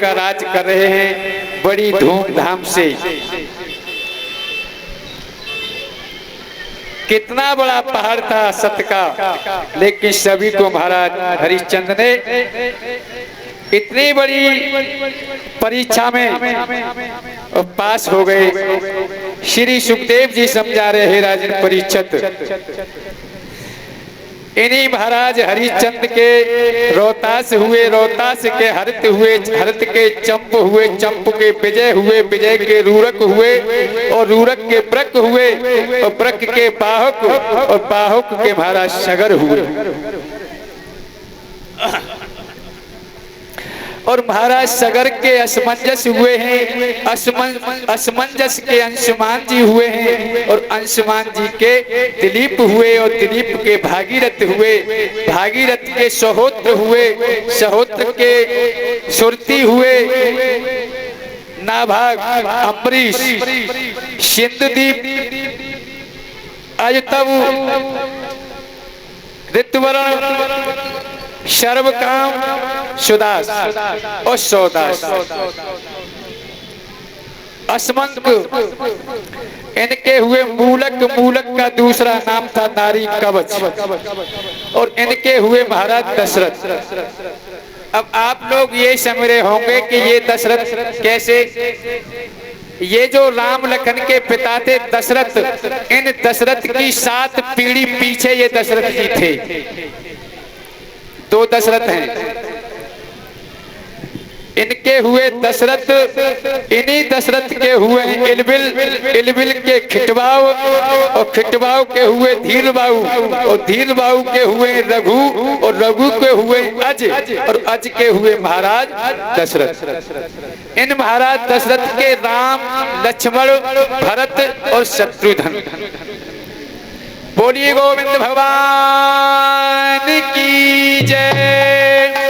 का राज कर रहे हैं बड़ी धूमधाम से। कितना बड़ा पहाड़ था सत्य का, लेकिन सभी को महाराज हरिश्चंद्र ने इतनी बड़ी परीक्षा में पास हो गए। श्री सुखदेव जी समझा रहे हैं राजन परीक्षित, इन्हीं महाराज हरिश्चंद्र के रोहतास हुए, रोहतास के हरित हुए, हरित के चंप हुए, चंप के विजय हुए, विजय के रूरक हुए और रूरक के ब्रक हुए और ब्रक के बाहुक और बाहुक के महाराज सगर हुए और महाराज सगर के असमंजस हुए हैं, असमंजस के अंशुमान जी हुए हैं और अंशुमान जी के दिलीप हुए और दिलीप के भागीरथ हुए, भागीरथ के सहोत्र हुए, सहोत्र के सुरती हुए, नाभाग अम्बरीश, सिंधुदीप, अजतव, ऋतुवरण, सर्वकाम, सुदास और सौदास। असमंक इनके हुए मूलक, मूलक का दूसरा नाम था नारी कवच और इनके हुए महाराज दशरथ। अब आप लोग ये समझ रहे होंगे कि ये दशरथ कैसे, ये जो राम लखन के पिता थे दशरथ, इन दशरथ की 7 पीढ़ी पीछे ये दशरथ जी थे। 2 दशरथ हैं, इनके हुए दशरथ, इन्हीं दशरथ के हुए इलबिल, इलबिल के खिटवाऊ और खिटवाऊ के हुए धीरबाऊ और धीरबाऊ के हुए रघु और रघु के हुए अज और अज के हुए महाराज दशरथ। इन महाराज दशरथ के राम, लक्ष्मण, भरत और शत्रुघ्न। बोलिए गोविंद भगवान की जय।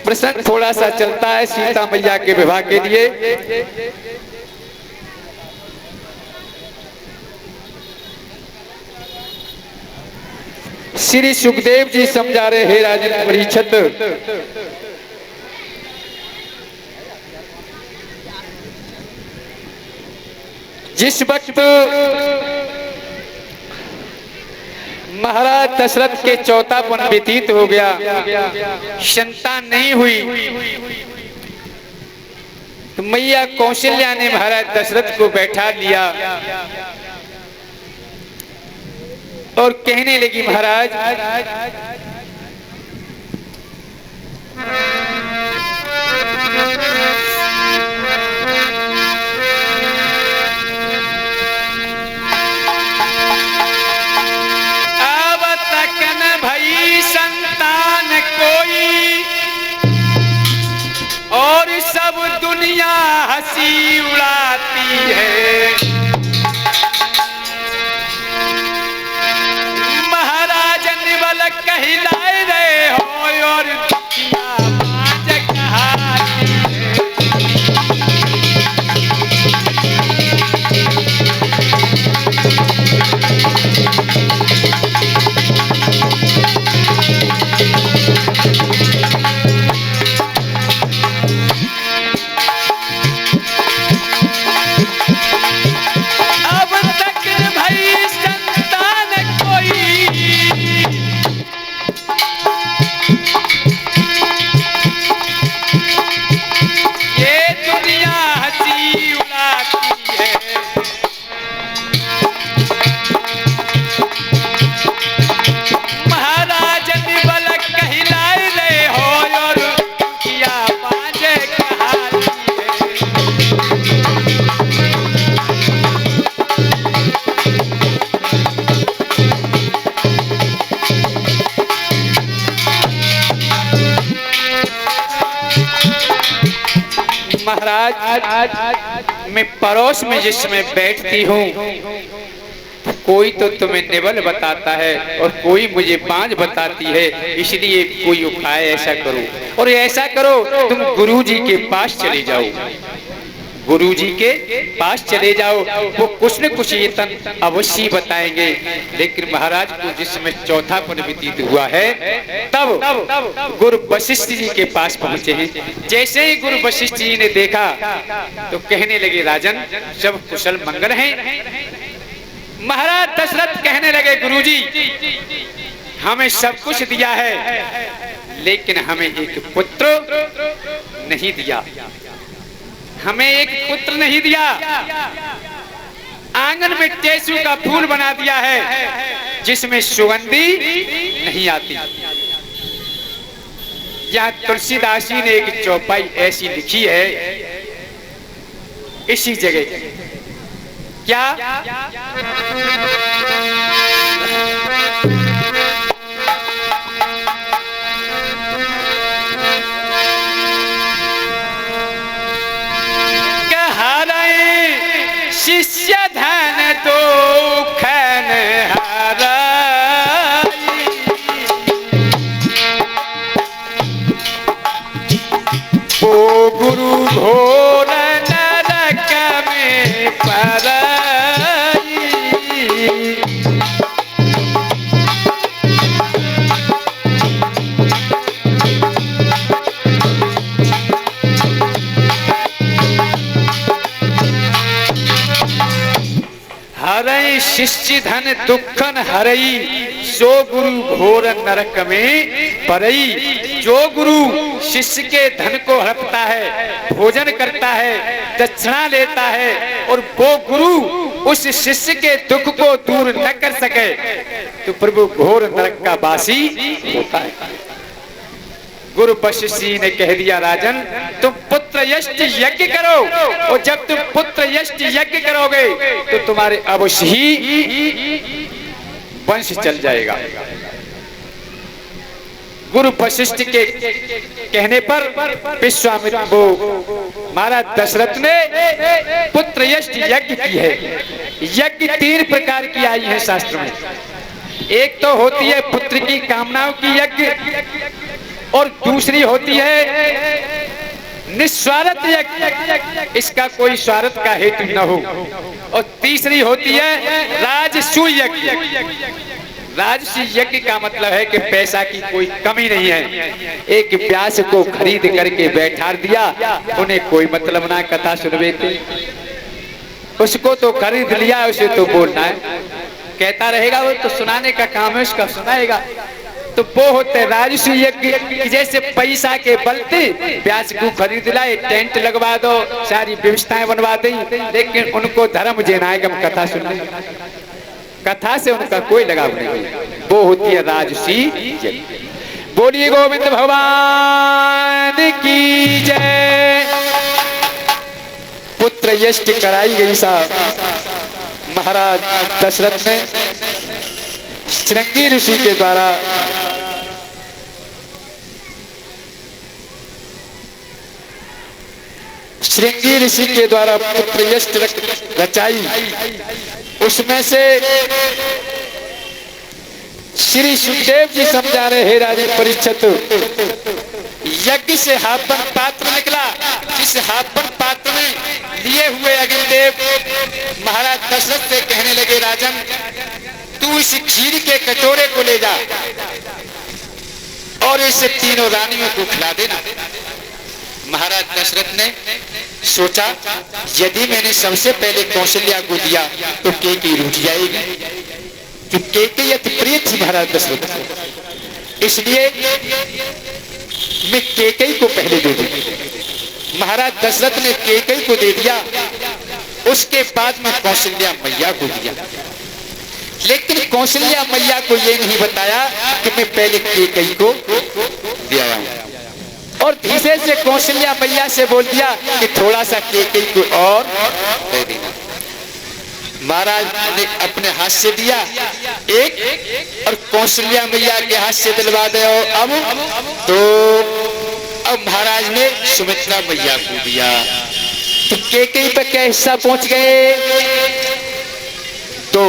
प्रसंग थोड़ा सा चलता है सीता मैया के विवाह के लिए। श्री सुखदेव जी समझा रहे हैं राजन परीक्षित, जिस वक्त महाराज दशरथ के 4था वन व्यतीत हो गया, संतान नहीं हुई, तो मैया कौशल्या ने महाराज दशरथ को बैठा लिया और कहने लगी, महाराज और सब दुनिया हंसी उड़ाती है, महाराज निवल कहलाए रहे हो और दुनिया बाज कहाती है। महाराज मैं पड़ोस में जिस समय बैठती हूँ, कोई तो तुम्हें निवल बताता है और कोई मुझे बांझ बताती है, इसलिए कोई उपाय ऐसा करो और ऐसा करो तुम गुरु जी के पास चले जाओ। गुरुजी के पास चले जाओ, वो कुछ न कुछ ये तन अवश्य बताएंगे। लेकिन महाराज को जिस समय चौथा पन व्यतीत हुआ है, तब गुरु वशिष्ठ जी के पास पहुंचे हैं। जैसे ही गुरु वशिष्ठ जी ने देखा तो कहने लगे, राजन सब कुशल मंगल हैं। महाराज दशरथ कहने लगे, गुरुजी हमें सब कुछ दिया है, लेकिन हमें एक पुत्र नहीं दिया, हमें एक पुत्र नहीं दिया। आंगन में टेसू का फूल बना दिया है जिसमें सुगंधी नहीं आती। यहाँ तुलसीदास जी ने एक चौपाई ऐसी लिखी है इसी जगह, क्या शिष्य धन तो खन हराई, ओ गुरु घोर नरक में पराई। हरई शिष्य धन दुखन हरई, सो गुरु घोर नरक में परई। जो गुरु शिष्य के धन को हड़पता है, भोजन करता है, दक्षिणा लेता है, और वो गुरु उस शिष्य के दुख को दूर न कर सके तो प्रभु घोर नरक का वासी होता है। गुरु वशिष्ठ जी ने कह दिया, राजन तुम पुत्र यष्ट यज्ञ करो, और जब तुम पुत्र यष्ट यज्ञ करोगे तो तुम्हारे अवश्य ही वंश चल जाएगा। गुरु वशिष्ठ के कहने पर विश्वामित्र महाराज दशरथ ने पुत्र यष्ट यज्ञ की है। यज्ञ 3 प्रकार की आई है शास्त्र में। एक तो होती है पुत्र की कामनाओं की यज्ञ, और दूसरी होती है निस्वार्थ यज्ञ, इसका कोई स्वार्थ का हेतु न हो, और तीसरी होती है राजसूय यज्ञ। राजसूय यज्ञ का मतलब है कि पैसा की कोई कमी नहीं है। एक व्यास को खरीद करके बैठा दिया, उन्हें कोई मतलब ना कथा सुनवे थे, उसको तो खरीद लिया, उसे तो बोलना है, कहता रहेगा, वो तो सुनाने का काम है, उसका सुनाएगा। तो वो होते राजसूय यज्ञ, जैसे पैसा के बलते ब्याज को खरीद लाए, टेंट लगवा दो, सारी व्यवस्थाएं बनवा दी, लेकिन उनको धर्म देना है कि हम कथा सुन रहे, कथा से उनका कोई लगाव नहीं। वो होती है राजसूय यज्ञ। बोलिए गोविंद भगवान की जय। पुत्र यष्ट कराई गई साहब महाराज दशरथ ने श्रृंगी ऋषि के द्वारा श्रृंगी ऋषि के द्वारा पुत्र यष्ट रचाई। उसमें से श्री सुखदेव जी समझा रहे, हे राजन परीक्षित, यज्ञ से हापन पात्र निकला, जिस हापन पात्र में लिए हुए अग्निदेव महाराज दशरथ से कहने लगे, राजन तू इस खीर के कटोरे को ले जा और इसे तीनों रानियों को खिला देना। महाराज दशरथ ने सोचा, यदि मैंने सबसे पहले कौशल्या को दिया तो केकई रूठ जाएगी, कि केकई अति प्रिय थी महाराज दशरथ को, इसलिए मैं केकई को पहले दे दूं। महाराज दशरथ ने केकई को दे दिया, उसके बाद में कौशल्या मैया को दिया। लेकिन कौशल्या मैया को यह नहीं बताया कि मैं पहले केकई को दे आया हूं, और धीरे से कौशल्या मैया से बोल दिया कि थोड़ा सा केकई को और दे देना। महाराज ने अपने हाथ से दिया एक, और कौशल्या मैया के हाथ से दिलवा दे। अब महाराज ने सुमित्रा मैया को दिया, तो केकई पे क्या हिस्सा पहुंच गए? तो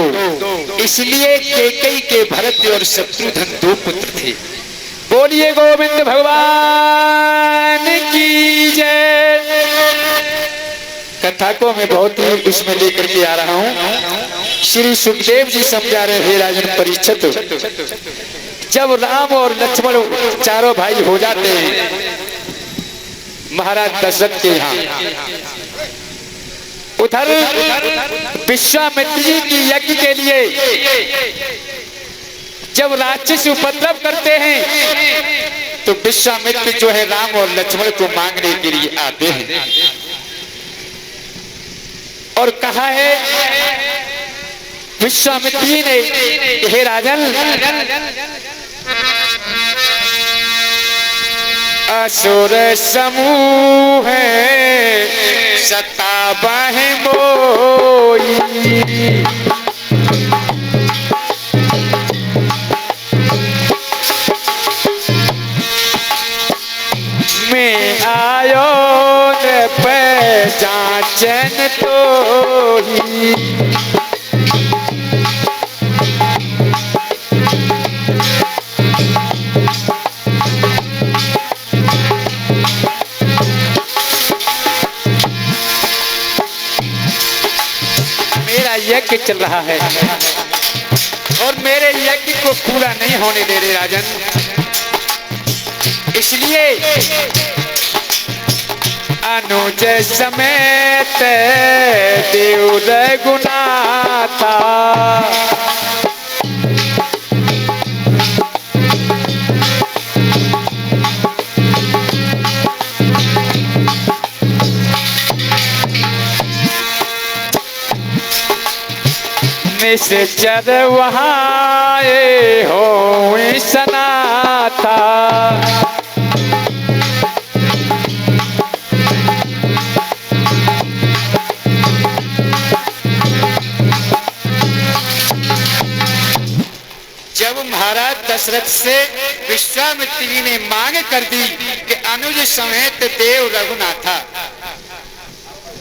इसलिए केकई के भरत और शत्रुघ्न 2 पुत्र थे। बोलिए गोविंद भगवान की जय। कथा को मैं बहुत ही उसमें लेकर के आ रहा हूँ। श्री सुखदेव जी समझा रहे हे राजन परीक्षित, जब राम और लक्ष्मण चारों भाई हो जाते हैं महाराज दशरथ के यहाँ, उधर विश्वामित्र जी की यज्ञ के लिए जब राक्षस उपद्रव करते हैं तो विश्वामित्र जो है राम और लक्ष्मण को मांगने के लिए आते हैं और कहा है विश्वामित्र जी ने, हे राजन, असुर समूह सताबह मोई, मैं आयो न पहचान तो ही, यज्ञ चल रहा है और मेरे यज्ञ को पूरा नहीं होने दे रहे राजन, इसलिए अनुज समेत देव रघुनाथा, निश्चर वहाँ हो सनाथा, जब महाराज दशरथ से विश्वामित्र जी ने मांग कर दी कि अनुज समेत देव रघुनाथा,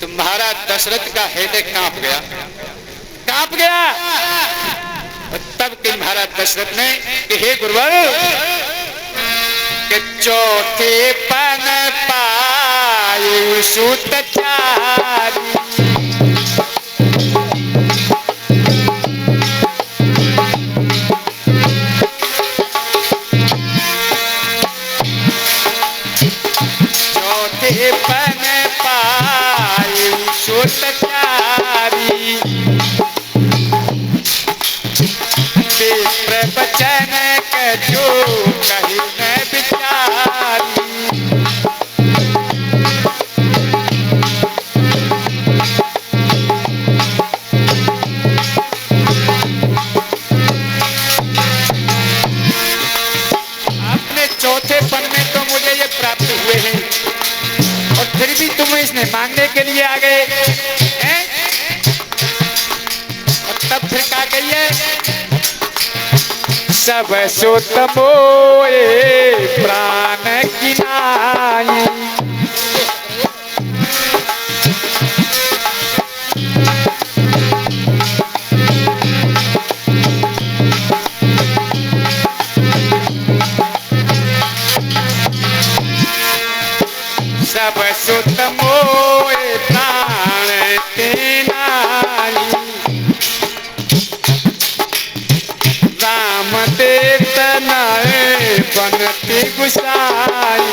तो महाराज दशरथ का हृदय कांप गया। और तब के महाराज दशरथ ने कि हे गुरुवर, कि चौथे पन पाए सुत चारी, चौथे पन पाए सुत चारी, प्रवचन जो कही न विचारी, अपने चौथे पन में तो मुझे ये प्राप्त हुए हैं और फिर भी तुम इसने मांगने के लिए आ गए हैं? और तब फिर क्या कहिए, सब सुत मोए प्राण की नाई, सब सुत मोए प्राण की नाई, राम देव तनय बनती गुसाई,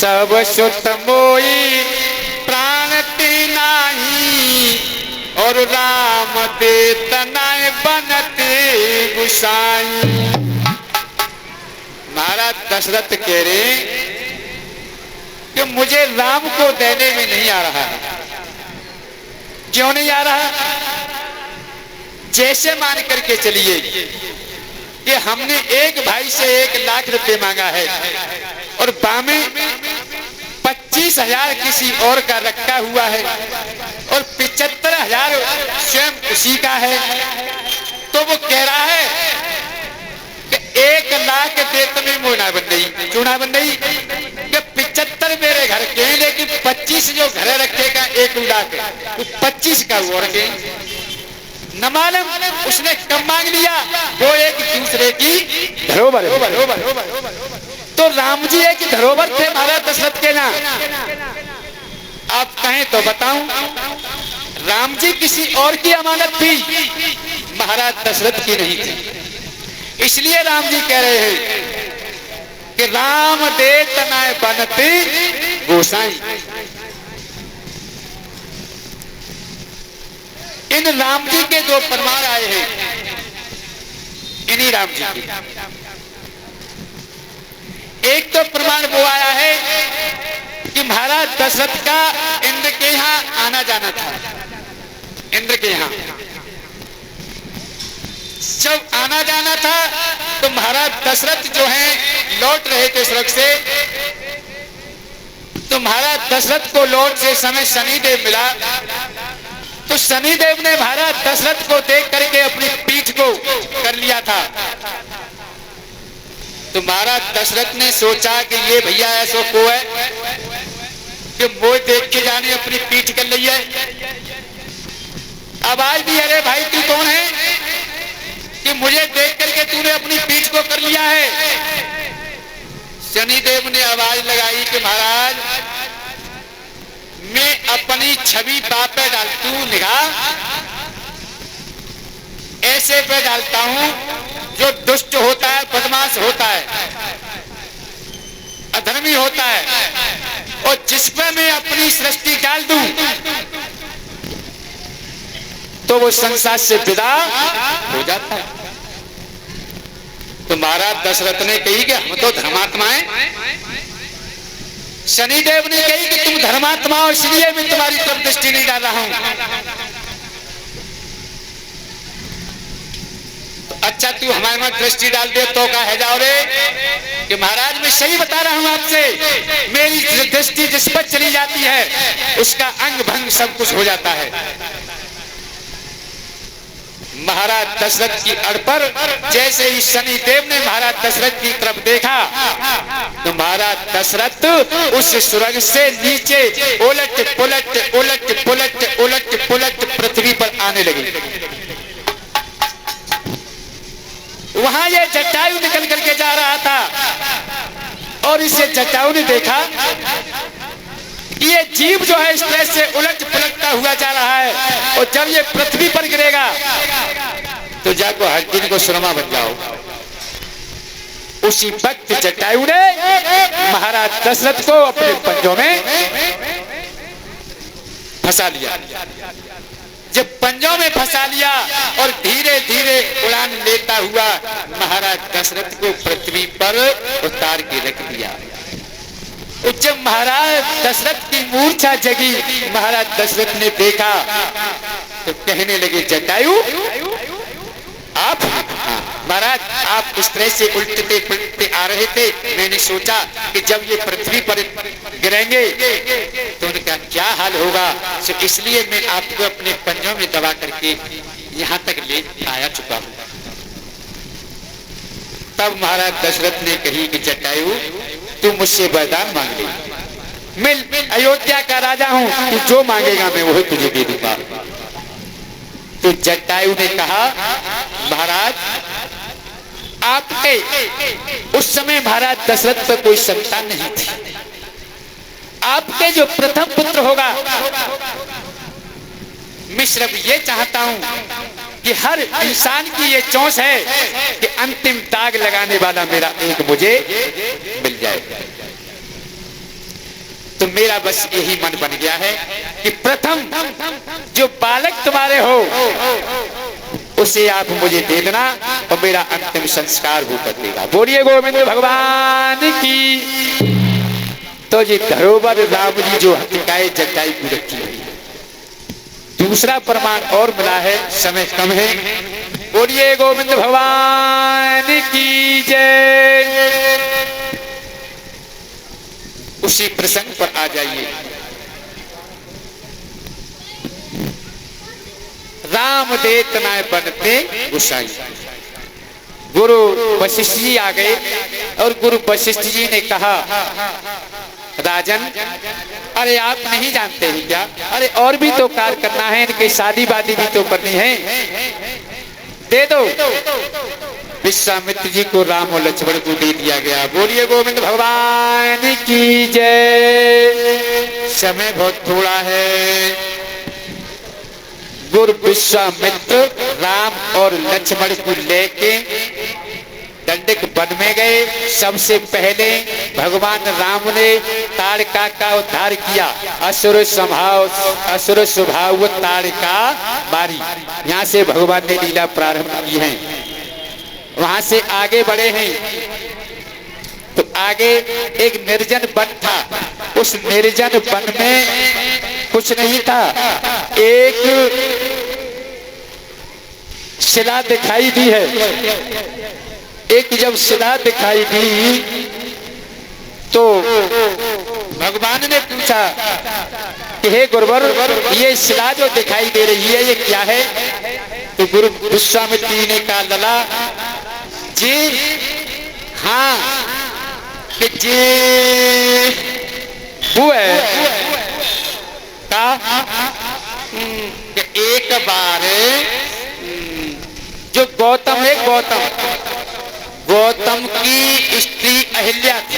सब सुत मोई प्राण तीनाही, और राम दे तनय बनती गुसाई। महाराज दशरथ कह रहे कि मुझे राम को देने में नहीं आ रहा है। क्यों नहीं आ रहा? जैसे मान करके चलिए कि हमने एक भाई से 1 लाख रुपए मांगा है और बामे 25,000 किसी और का रखा हुआ है और 75,000 स्वयं उसी का है, तो वो कह रहा है कि 1 लाख दे तुम्हें मोना बन गई, चूना बन गई, कि 75 मेरे घर के, लेकिन 25 जो घर रखेगा 1 लाख, तो 25 का वो रखे। न मालूम उसने कब मांग लिया, वो एक दूसरे की धरोहर। तो राम जी एक धरोहर थे महाराज दशरथ के ना। आप कहें तो बताऊं, राम जी किसी और की अमानत थी, महाराज दशरथ की नहीं थी। इसलिए राम जी कह रहे हैं कि राम दे तनाय बनती गोसाई। इन राम जी के दो प्रमाण आए हैं, इन्हीं राम जी के। एक तो प्रमाण वो आया है कि महाराज दशरथ का इंद्र के यहां आना जाना था। इंद्र के यहां जब आना जाना था तो महाराज दशरथ जो हैं लौट रहे थे स्वर्ग से, तो महाराज दशरथ को लौट से समय शनिदेव मिला। तो शनिदेव ने महाराज दशरथ को देख करके अपनी पीठ को कर लिया था। तो महाराज दशरथ ने सोचा कि ये भैया ऐसा को है कि वो देख के जाने अपनी पीठ कर ली है। अब आज भी अरे भाई तू कौन है कि मुझे देख करके तूने अपनी पीठ को कर लिया है। शनिदेव ने आवाज लगाई कि महाराज मैं अपनी छवि बाप पे डालतू निगाह ऐसे पे डालता हूं जो दुष्ट होता है, बदमाश होता है, अधर्मी होता है, और जिसमें मैं अपनी सृष्टि डाल दूं तो वो संसार से विदा हो जाता है। तो महाराज दशरथ ने कही कि हम तो धर्मात्मा हैं। शनिदेव ने कही कि तुम धर्मात्मा हो इसलिए मैं तुम्हारी तरफ दृष्टि नहीं डाल रहा हूं। तो अच्छा तू हमारे में दृष्टि डाल दे तो का है जाओ रे कि महाराज मैं सही बता रहा हूं आपसे, मेरी दृष्टि जिस पर चली जाती है उसका अंग भंग सब कुछ हो जाता है। महाराज दशरथ की अड़ पर जैसे ही शनिदेव ने महाराज दशरथ की तरफ देखा तो महाराज दशरथ उस स्वर्ग से नीचे उलट पुलट उलट पुलट उलट पुलट पृथ्वी पर आने लगे। वहां ये जटायु निकल करके जा रहा था और इसे जटायु ने देखा ये जीव जो है इस तरह से उलट पुलटता हुआ जा रहा है, और जब ये पृथ्वी पर गिरेगा तो जाको हर दिन को सुरमा बन जाओ। उसी वक्त जटायु ने महाराज दशरथ को अपने पंजों में फंसा लिया। जब पंजों में फंसा लिया और धीरे धीरे उड़ान लेता हुआ महाराज दशरथ को पृथ्वी पर उतार के रख दिया। जब महाराज दशरथ की मूर्छा जगी, महाराज दशरथ ने देखा तो कहने लगे जटायु आप, महाराज आप इस तरह से उल्टते पलटते आ रहे थे, मैंने सोचा कि जब ये पृथ्वी पर गिरेंगे तो उनका क्या हाल होगा, तो इसलिए मैं आपको अपने पंजों में दबा करके यहाँ तक ले आया चुका हूँ। तब महाराज दशरथ ने कही कि जटायु तू मुझसे वरदान मांग ले, मैं अयोध्या का राजा हूं, तू जो मांगेगा मैं वही तुझे दे दूंगा। तो जटायु ने कहा महाराज आपके उस समय महाराज दशरथ पर कोई संतान नहीं थी, आपके जो प्रथम पुत्र होगा मैं सिर्फ ये चाहता हूं कि हर इंसान की ये चौंस है कि अंतिम दाग लगाने वाला मेरा एक मुझे मिल जाए। तो मेरा बस यही मन बन गया है कि प्रथम जो बालक तुम्हारे हो उसे आप मुझे दे देना और मेरा अंतिम संस्कार वो कर देगा। बोलिए गोविंद भगवान की। तो ये धरोहर राम जी जो हथिकाए जटायु की रखी हुई है। दूसरा प्रमाण और मिला है, समय कम है। बोलिए गोविंद भगवान की जय। उसी प्रसंग पर आ जाइए। राम देत नाय बनते गुसाई। गुरु वशिष्ठ जी आ गए और गुरु वशिष्ठ जी ने कहा राजन, अरे आप नहीं जानते हैं क्या? अरे और भी तो कार्य करना है, इनकी शादी वादी भी तो करनी है, दे दो। विश्वामित्र जी को राम और लक्ष्मण को दे दिया गया। बोलिए गोविंद भगवान की जय। समय बहुत थोड़ा है। गुरु विश्वामित्र राम और लक्ष्मण को लेके दंडक वन में गए। सबसे पहले भगवान राम ने ताड़का का उद्धार किया। असुर स्वभाव ताड़का मारी। यहाँ से भगवान ने लीला प्रारंभ की है। वहां से आगे बढ़े हैं तो आगे एक निर्जन वन था। उस निर्जन वन में कुछ नहीं था, एक शिला दिखाई दी है। एक जब शिला दिखाई दी तो भगवान ने पूछा कि हे गुरुवर, ये शिला जो दिखाई दे रही है ये क्या है? तो गुरु विश्वामित्र जी ने कहा, लला जी हाँ कि जी वो है कि एक बार जो गौतम है, गौतम की स्त्री अहिल्या थी।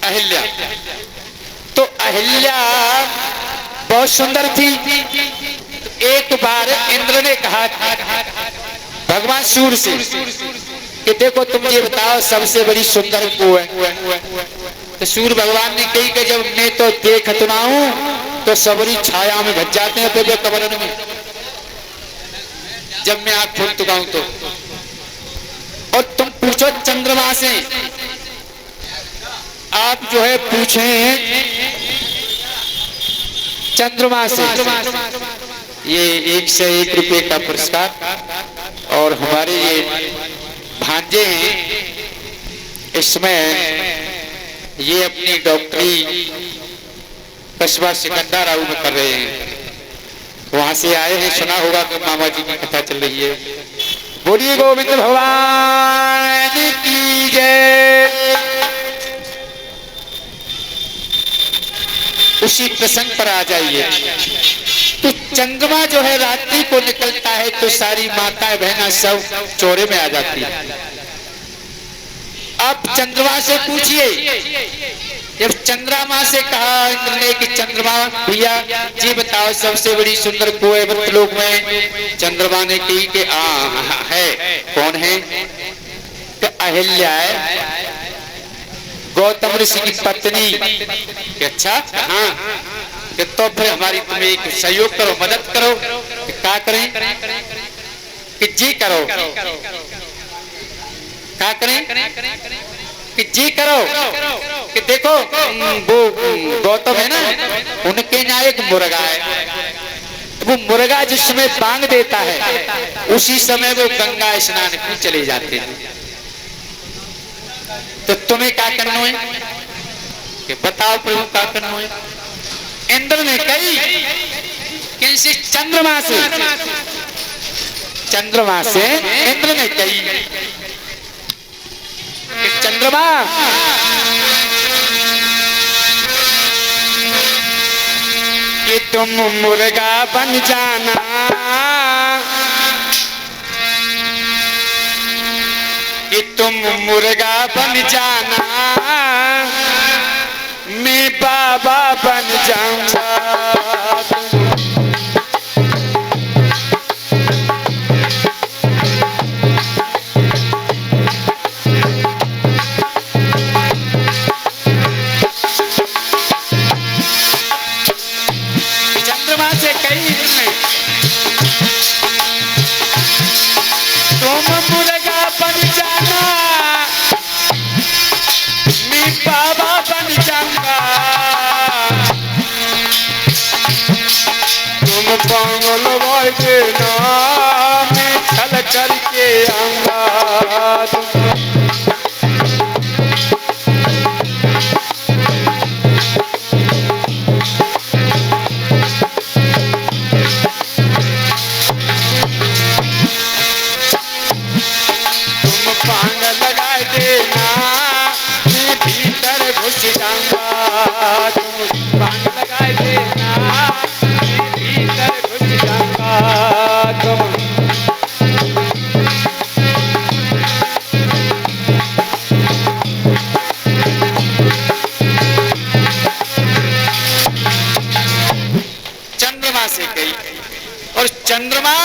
अहिल्या तो अहिल्या बहुत सुंदर थी। एक बार इंद्र ने कहा भगवान सूर्य से कि देखो तुम ये बताओ सबसे बड़ी सुंदर को है। तो सूर्य भगवान ने कही कि जब मैं तो देखत ना हूं तो सबरी छाया में भज जाते हैं, तो कमरन में जब मैं आंख खोल चुका हूं तो। और तुम पूछो चंद्रमा से, आप जो है पूछे चंद्रमा से। ये 1 से 1 रुपए का पुरस्कार। और हमारे ये भांजे हैं, इसमें ये अपनी डॉक्टरी कस्बा सिकंदराबाद में कर रहे हैं। वहां से आए हैं, सुना होगा कि मामा जी की कथा चल रही है। बोलिए गोविंद भगवान की जय। उसी प्रसंग पर आ जाइए। तो चंद्रमा जो है रात्रि को निकलता है तो सारी माताएं बहना सब चौरे में आ जाती है। अब चंद्रमा से पूछिए, जब चंद्रमा से कहा इंद्र ने कि चंद्रमा भैया जी बताओ सबसे बड़ी सुंदर को है मृतलोक में? चंद्रमा ने कही कि है। कौन है? तो अहिल्या है, गौतम ऋषि की पत्नी। कि अच्छा हाँ, कि तो फिर हमारी तुम एक सहयोग करो, मदद करो। कि क्या करें? कि जी करो। क्या करें? कि जी करो। कि देखो वो गौतम है ना, उनके यहाँ एक मुर्गा है। वो मुर्गा जिसमें बांग देता है उसी समय वो गंगा स्नान को चले जाते हैं। तो तुम्हें क्या करना है? कि बताओ प्रभु क्या करना है? इंद्र ने कही कि चंद्रमा से इंद्र ने कही कि चंद्रमा कि तुम मुर्गा बन जाना, कि तुम मुर्गा बन जाना, मैं बाबा बन जाऊंगा। चंद्रमा से कही तुम मुर्गा बन जाना, मैं बाबा बन जाऊंगा। तुम पागल भाई देना, मैं छल करके आऊंगा। पांग लगा देना, मैं भीतर घुस जा देना, भीतर घुस जाऊंगा तुम। चंद्रमा से गई और चंद्रमा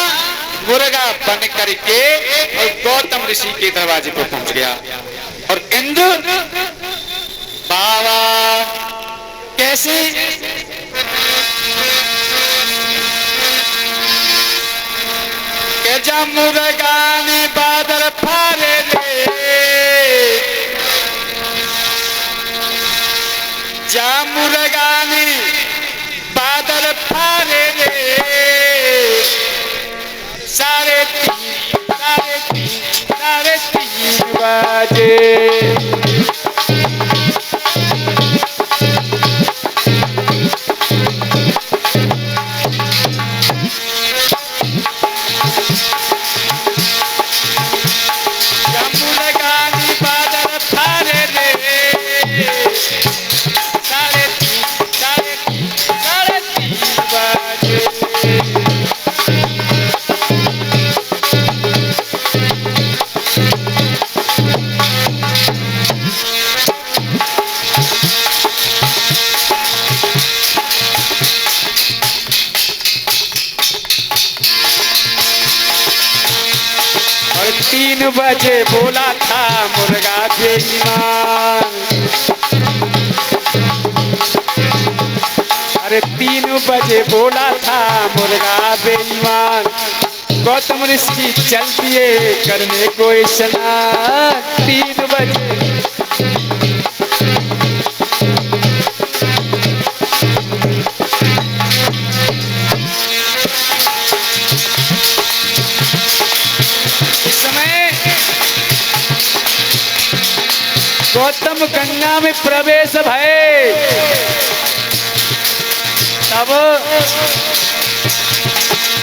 मुर्गा बन करके और गौतम ऋषि के दरवाजे पर पहुंच गया। और इंद्र बाबा कैसे जा मुर्गा ने बादल फाड़े ले, जा मुर्गा ने बादल फाड़े ले, साढ़े तीन बजे। और 3 बजे बोला था मुर्गा बेईमान, अरे 3 बजे बोला था मुर्गा बेईमान। गौतम ऋषि चल दिए करने को स्नान 3 बजे। गौतम गंगा में प्रवेश भय, तब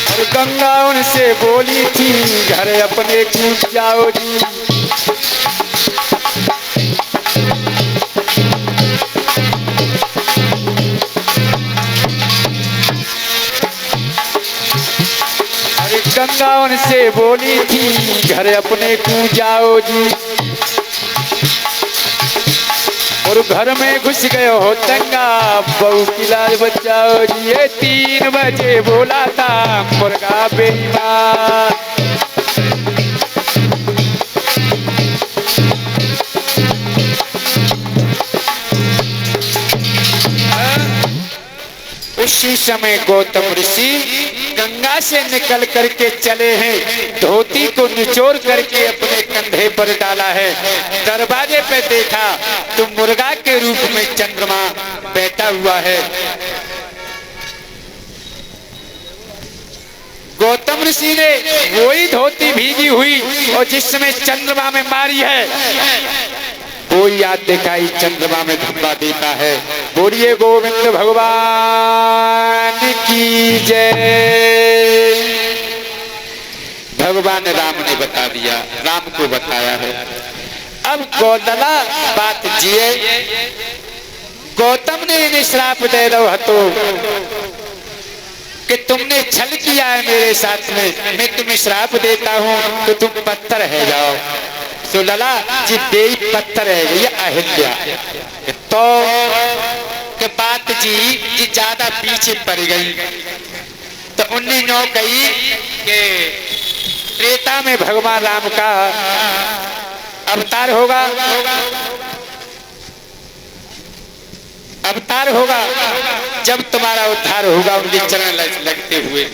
और गंगा उनसे बोली थी घर अपने कूद जाओ जी। अरे गंगा उनसे बोली थी घर अपने कूद जाओ जी। और घर में घुस गए हो तंगा बहू की लाज बचाओ जी। ये 3 बजे बोला था मुर्गा बेईमान। उसी समय गौतम ऋषि गंगा से निकल करके चले हैं, धोती को निचोड़ करके अपने कंधे पर डाला है। दरवाजे पे देखा तो मुर्गा के रूप में चंद्रमा बैठा हुआ है। गौतम ऋषि ने वही धोती भीगी हुई और जिस समय चंद्रमा में मारी है वो याद दिखाई चंद्रमा में धब्बा देता है। बोलिए गोविंद भगवान की जय। भगवान राम ने बता दिया, राम को बताया है। अब गौदला बात जिए, गौतम ने इन्हें श्राप दे दो हतो कि तुमने छल किया है मेरे साथ में, मैं तुम्हें श्राप देता हूं तो तुम पत्थर है जाओ। तो लला जी बेई पत्थर है गई अहिल्या। तो के बात जी ज्यादा पीछे पड़ गई तो उन्हें नो कही कि त्रेता में भगवान राम का अवतार होगा, अवतार होगा जब तुम्हारा उद्धार होगा उनके चरण लगते हुए।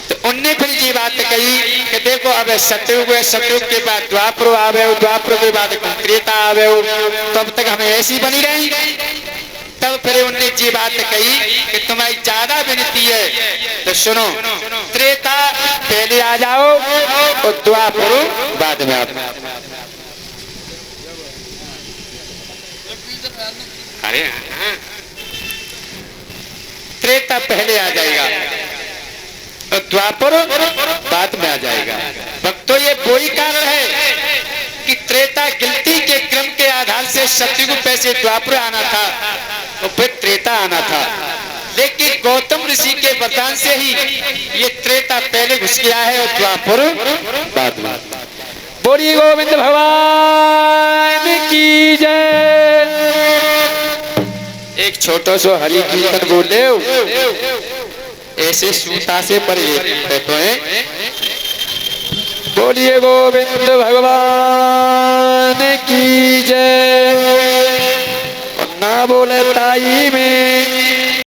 तो उनने फिर ये बात कही कि देखो अब सतयुग है, सतयुग के बाद द्वापर आवे, द्वापर के बाद त्रेता आवे, तब तक हमें ऐसी बनी रही। तब फिर उनने ये बात कही कि तुम्हारी ज्यादा विनती है तो सुनो, त्रेता पहले आ जाओ और द्वापर बाद में आओ। अरे त्रेता पहले आ जाएगा और द्वापर बाद में आ जाएगा। भक्तों ये वही कारण है कि त्रेता गिनती के क्रम के आधार से पहले सतयुग पैसे द्वापर आना था और फिर त्रेता आना था, लेकिन गौतम ऋषि के वरदान से ही ये त्रेता पहले घुस गया है और द्वापर बाद में। बोलिए गोविंद भगवान की जय। एक छोटा सो हरि कीर्तन बोले ऐसे सूता से परे तो है। बोलिए गोविंद भगवान की जय। ना बोले ताई में